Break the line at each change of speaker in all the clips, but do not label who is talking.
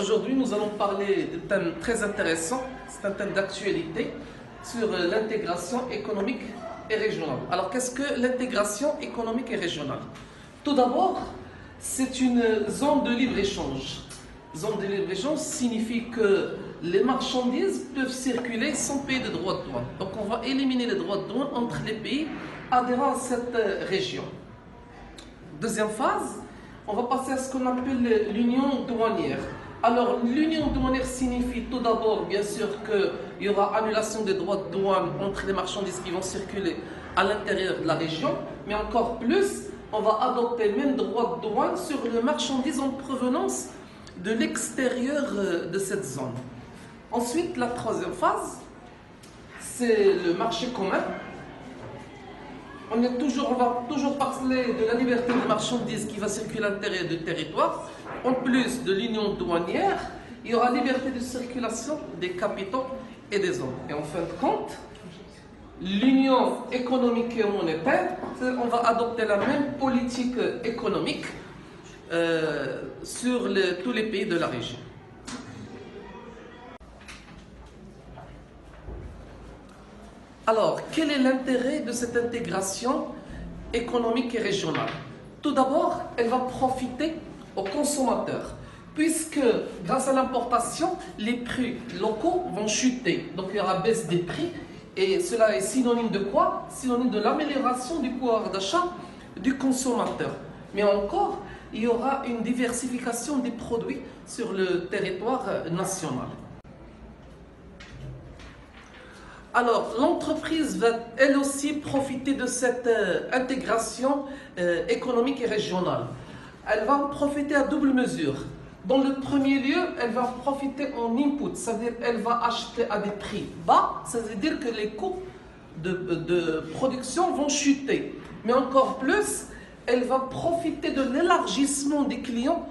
Aujourd'hui, nous allons parler d'un thème très intéressant, c'est un thème d'actualité, sur l'intégration économique et régionale. Alors, qu'est-ce que l'intégration économique et régionale? Tout d'abord, c'est une zone de libre-échange. Zone de libre-échange signifie que les marchandises peuvent circuler sans payer de droits de douane. Donc, on va éliminer les droits de douane entre les pays adhérents à cette région. Deuxième phase, on va passer à ce qu'on appelle l'union douanière. Alors, l'union douanière signifie tout d'abord, bien sûr, qu'il y aura annulation des droits de douane entre les marchandises qui vont circuler à l'intérieur de la région, mais encore plus, on va adopter même droits de douane sur les marchandises en provenance de l'extérieur de cette zone. Ensuite, la troisième phase, c'est le marché commun. On va toujours parler de la liberté des marchandises qui va circuler à l'intérieur du territoire. En plus de l'union douanière, il y aura liberté de circulation des capitaux et des hommes. Et en fin de compte, l'union économique et monétaire, on va adopter la même politique économique sur tous les pays de la région. Alors, quel est l'intérêt de cette intégration économique et régionale? Tout d'abord, elle va profiter aux consommateurs, puisque grâce à l'importation, les prix locaux vont chuter. Donc, il y aura baisse des prix, et cela est synonyme de quoi? Synonyme de l'amélioration du pouvoir d'achat du consommateur. Mais encore, il y aura une diversification des produits sur le territoire national. Alors, l'entreprise va elle aussi profiter de cette intégration économique et régionale. Elle va profiter à double mesure. Dans le premier lieu, elle va profiter en input, c'est-à-dire qu'elle va acheter à des prix bas, ça veut dire que les coûts de production vont chuter. Mais encore plus, elle va profiter de l'élargissement des clients.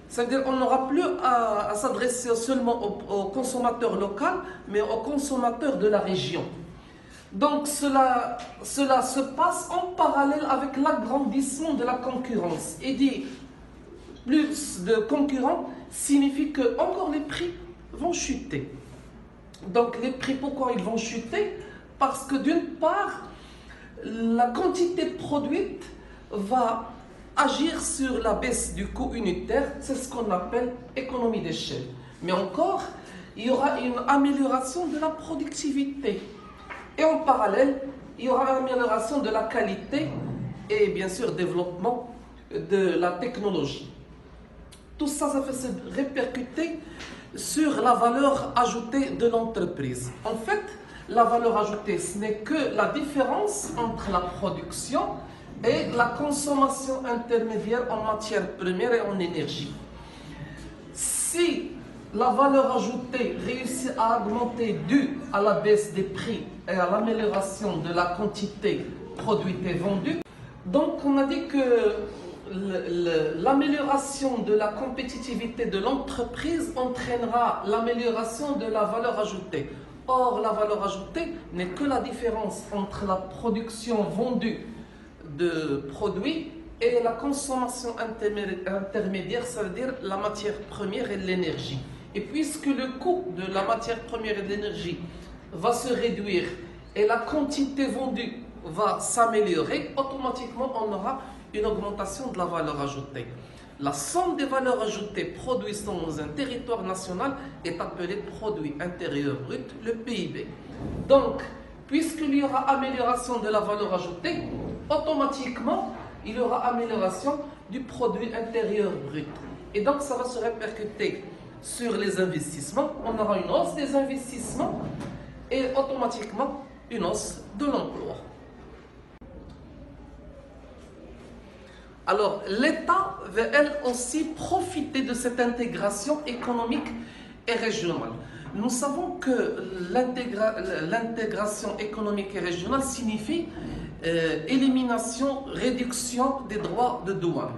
C'est-à-dire qu'on n'aura plus à s'adresser seulement aux consommateurs locaux, mais aux consommateurs de la région. Donc cela se passe en parallèle avec l'agrandissement de la concurrence. Et dit plus de concurrents signifie que encore les prix vont chuter. Donc les prix, pourquoi ils vont chuter? Parce que d'une part, la quantité produite va agir sur la baisse du coût unitaire, c'est ce qu'on appelle économie d'échelle. Mais encore, il y aura une amélioration de la productivité. Et en parallèle, il y aura une amélioration de la qualité et bien sûr développement de la technologie. Tout ça, ça fait se répercuter sur la valeur ajoutée de l'entreprise. En fait, la valeur ajoutée, ce n'est que la différence entre la production et la consommation intermédiaire en matières premières et en énergie. Si la valeur ajoutée réussit à augmenter due à la baisse des prix et à l'amélioration de la quantité produite et vendue, donc on a dit que l'amélioration de la compétitivité de l'entreprise entraînera l'amélioration de la valeur ajoutée. Or, la valeur ajoutée n'est que la différence entre la production vendue de produits et la consommation intermédiaire, ça veut dire la matière première et l'énergie. Et puisque le coût de la matière première et de l'énergie va se réduire et la quantité vendue va s'améliorer, automatiquement on aura une augmentation de la valeur ajoutée. La somme des valeurs ajoutées produites dans un territoire national est appelée produit intérieur brut, le PIB. Donc, puisqu'il y aura amélioration de la valeur ajoutée, automatiquement, il y aura amélioration du produit intérieur brut. Et donc, ça va se répercuter sur les investissements. On aura une hausse des investissements et automatiquement une hausse de l'emploi. Alors, l'État va elle aussi profiter de cette intégration économique et régionale. Nous savons que l'intégration économique et régionale signifie élimination, réduction des droits de douane.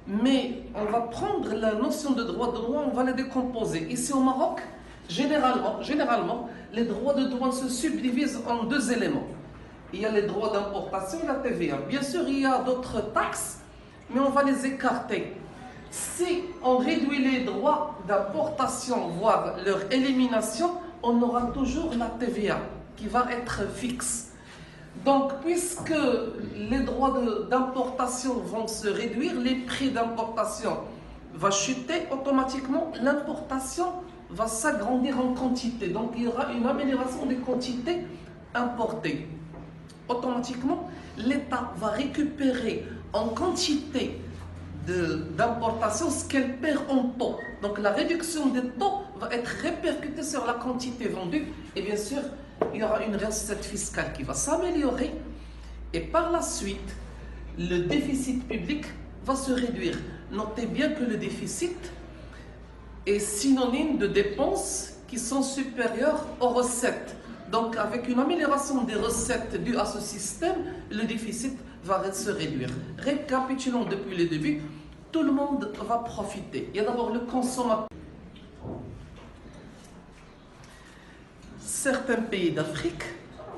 Mais on va prendre la notion de droits de douane, on va les décomposer. Ici au Maroc, généralement, les droits de douane se subdivisent en deux éléments. Il y a les droits d'importation et la TVA. Bien sûr, il y a d'autres taxes, mais on va les écarter. Si on réduit les droits d'importation, voire leur élimination, on aura toujours la TVA qui va être fixe. Donc, puisque les droits d'importation vont se réduire, les prix d'importation vont chuter, automatiquement l'importation va s'agrandir en quantité. Donc, il y aura une amélioration des quantités importées. Automatiquement, l'État va récupérer en quantité d'importation ce qu'elle perd en taux. Donc, la réduction des taux va être répercutée sur la quantité vendue et bien sûr, il y aura une recette fiscale qui va s'améliorer et par la suite, le déficit public va se réduire. Notez bien que le déficit est synonyme de dépenses qui sont supérieures aux recettes. Donc, avec une amélioration des recettes dues à ce système, le déficit va se réduire. Récapitulons depuis le début, tout le monde va profiter. Il y a d'abord le consommateur. Certains pays d'Afrique,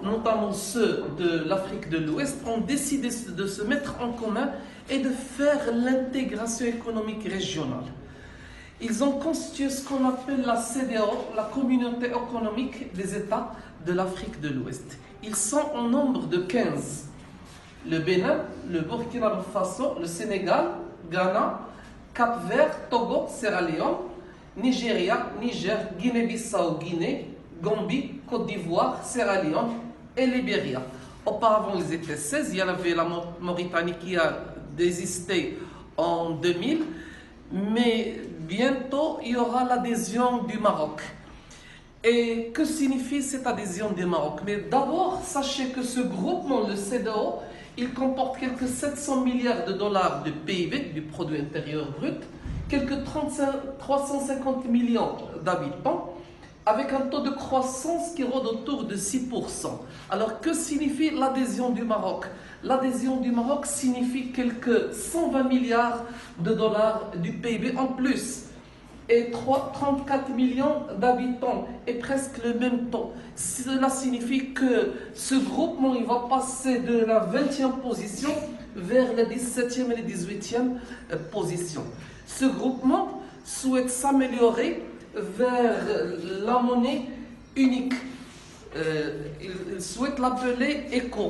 notamment ceux de l'Afrique de l'Ouest, ont décidé de se mettre en commun et de faire l'intégration économique régionale. Ils ont constitué ce qu'on appelle la CEDEAO, la Communauté économique des États de l'Afrique de l'Ouest. Ils sont en nombre de 15. Le Bénin, le Burkina Faso, le Sénégal, Ghana, Cap-Vert, Togo, Sierra Leone, Nigeria, Niger, Guinée-Bissau, Guinée, Gambie, Côte d'Ivoire, Sierra Leone et Libéria. Auparavant, ils étaient 16. Il y en avait la Mauritanie qui a désisté en 2000. Mais bientôt, il y aura l'adhésion du Maroc. Et que signifie cette adhésion du Maroc? Mais d'abord, sachez que ce groupement, le CEDEAO, il comporte quelques 700 milliards de dollars de PIB, du produit intérieur brut, quelques 350 millions d'habitants, avec un taux de croissance qui rôde autour de 6%. Alors, que signifie l'adhésion du Maroc? L'adhésion du Maroc signifie quelques 120 milliards de dollars du PIB en plus et 34 millions d'habitants et presque le même taux. Cela signifie que ce groupement il va passer de la 20e position vers la 17e et la 18e position. Ce groupement souhaite s'améliorer vers la monnaie unique. Il souhaite l'appeler ECO.